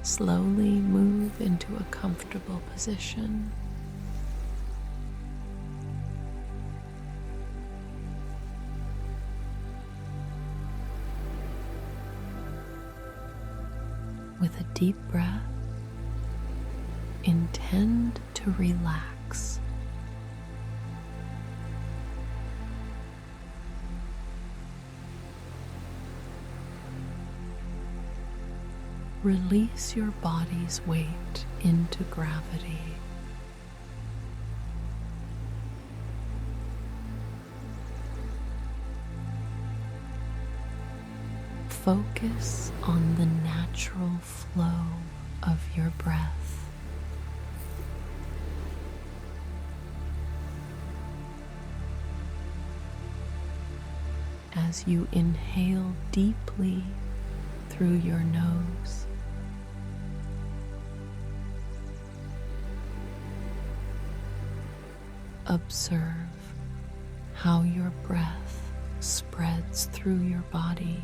Slowly move into a comfortable position. With a deep breath, intend to relax. Release your body's weight into gravity. Focus on the natural flow of your breath. As you inhale deeply through your nose, observe how your breath spreads through your body.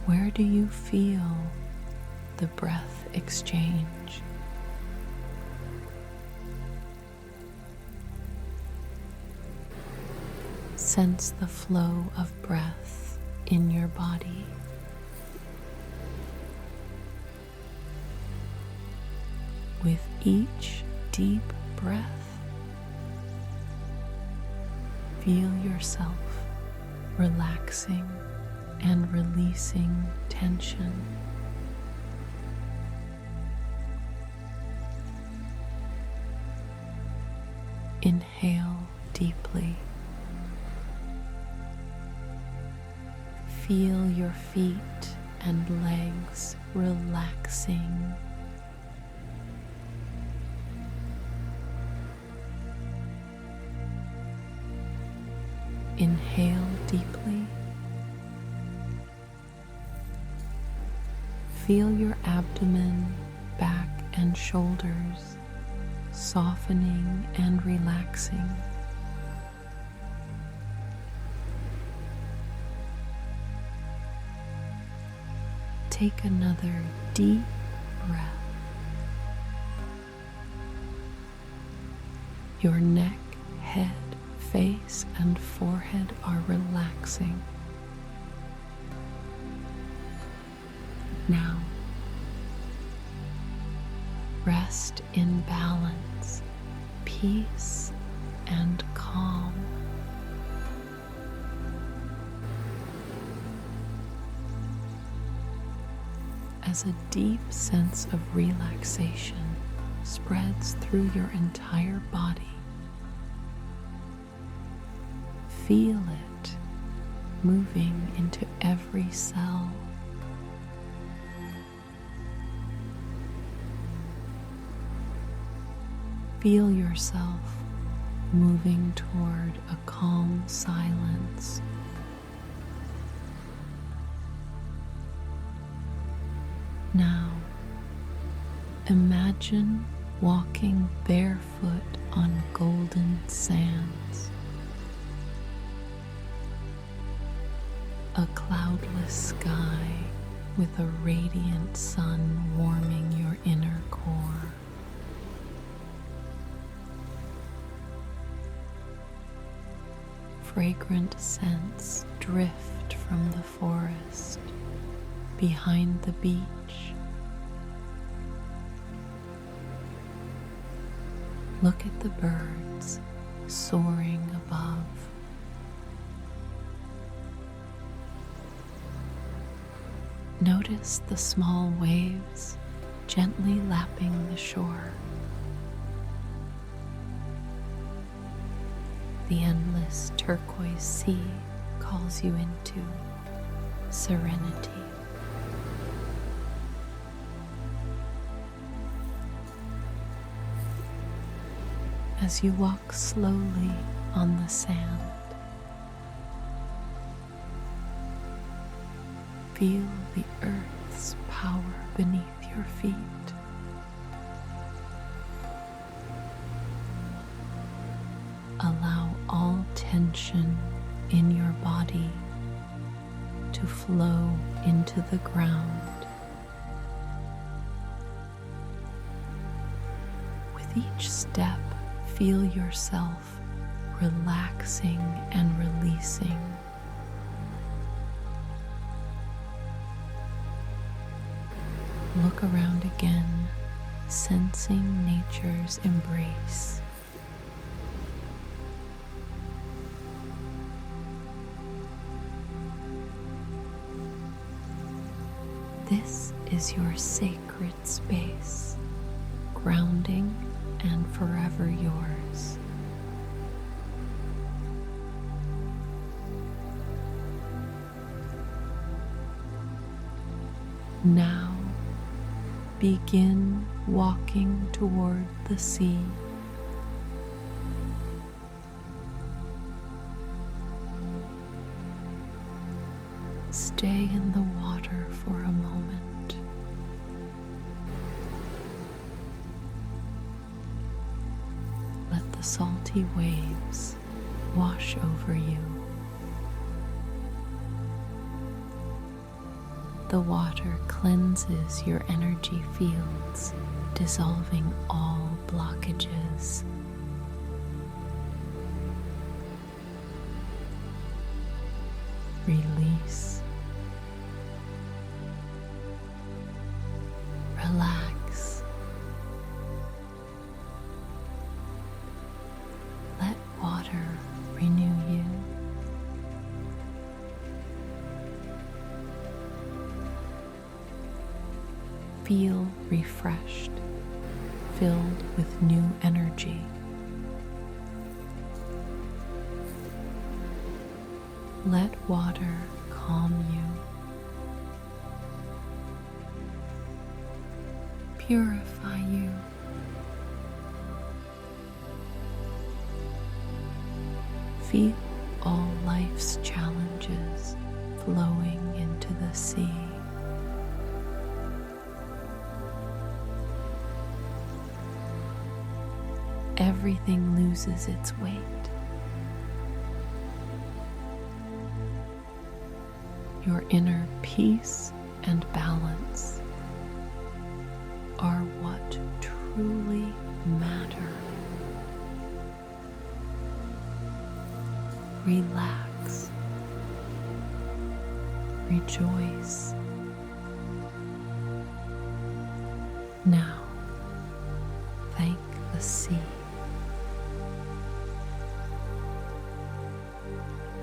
Where do you feel the breath exchange? Sense the flow of breath in your body. With each deep breath, feel yourself relaxing and releasing tension. Inhale deeply. Feel your feet and legs relaxing. Inhale deeply. Feel your abdomen, back, and shoulders softening and relaxing. Take another deep breath. Your neck, head, face, and forehead are relaxing. Now, rest in balance, peace, and calm. As a deep sense of relaxation spreads through your entire body, feel it moving into every cell. Feel yourself moving toward a calm silence. Now, imagine walking barefoot on golden sands. A cloudless sky with a radiant sun warming your inner core. Fragrant scents drift from the forest behind the beach. Look at the birds soaring above. Notice the small waves gently lapping the shore. The endless turquoise sea calls you into serenity. As you walk slowly on the sand, feel the earth's power beneath your feet. Allow all tension in your body to flow into the ground. With each step, feel yourself relaxing and releasing. Look around again, sensing nature's embrace. This is your sacred space, grounding and forever yours. Now, begin walking toward the sea. Stay in the water for a moment. Let the salty waves wash over you. The water cleanses your energy fields, dissolving all blockages. Release. Relax. Let water renew you. Feel refreshed, filled with new energy. Let water calm you, purify you. Feel all life's challenges flowing into the sea. Everything loses its weight. Your inner peace and balance are what truly matter. Relax. Rejoice. Now, thank the sea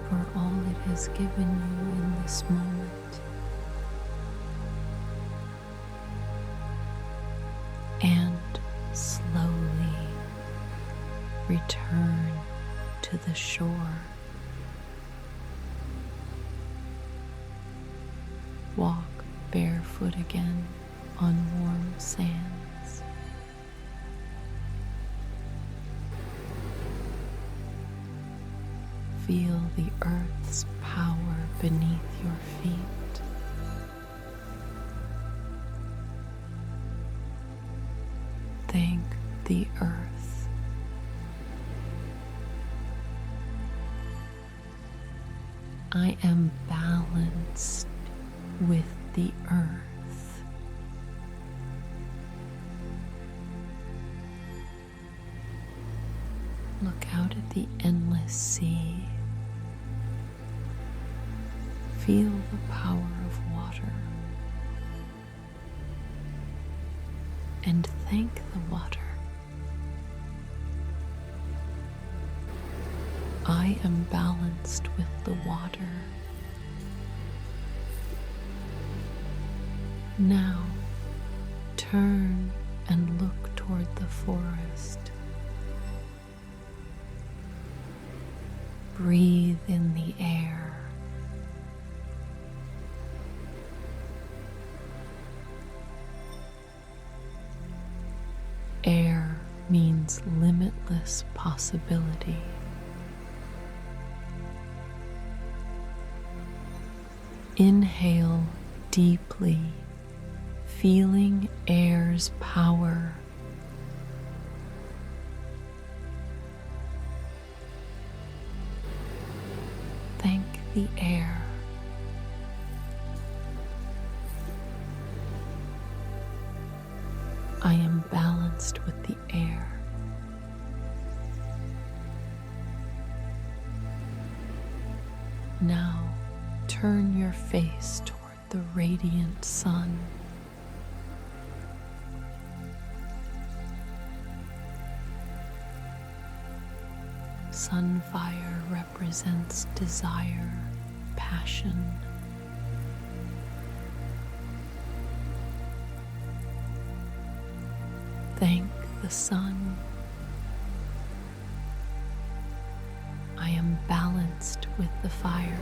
for all it has given you in this moment, and slowly return to the shore. Walk barefoot again on warm sands. Feel the earth's power beneath your feet. Thank the earth. I am balanced with the earth. Look out at the endless sea. Feel the power of water and thank the water. I am balanced with the water. Now turn and look toward the forest. Breathe in the air. Air means limitless possibility. Inhale deeply, feeling air's power. Thank the air. I am balanced with the air. Now turn your face toward the radiant sun. Sunfire represents desire, passion. Thank the sun. I am balanced with the fire.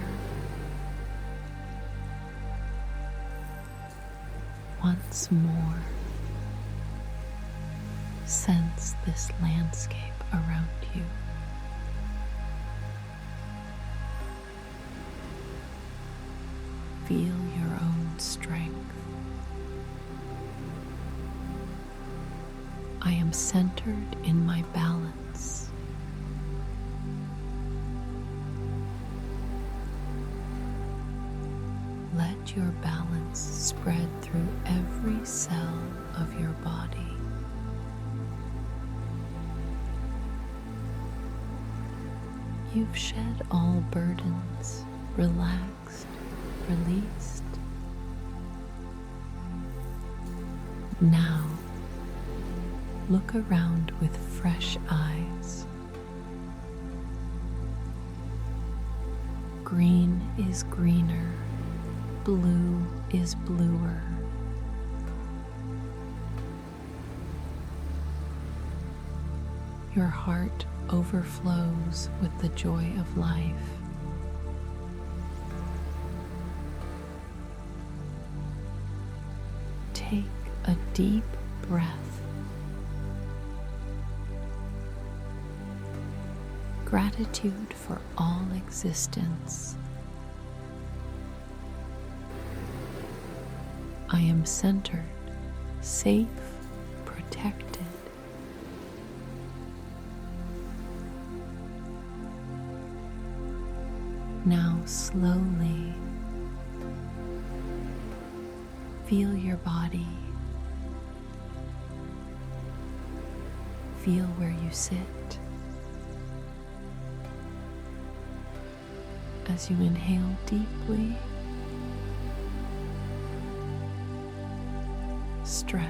Once more, sense this landscape around you. Feel your own strength. I am centered in my balance. Let your balance spread through every cell of your body. You've shed all burdens, relaxed, released. Now, look around with fresh eyes. Green is greener, blue is bluer. Your heart overflows with the joy of life. Take a deep breath. Gratitude for all existence. I am centered, safe, protected. Now slowly feel your body. Feel where you sit. As you inhale deeply, stretch.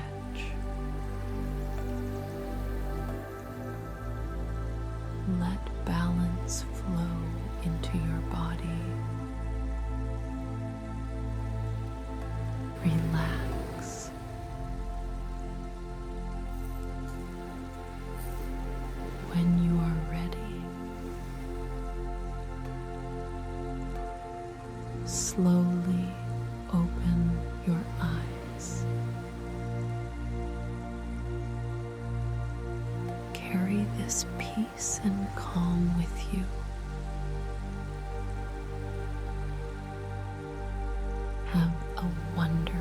Let balance flow into your body. Relax. When you are ready, slowly open your eyes. Carry this peace and calm with you. Have a wonderful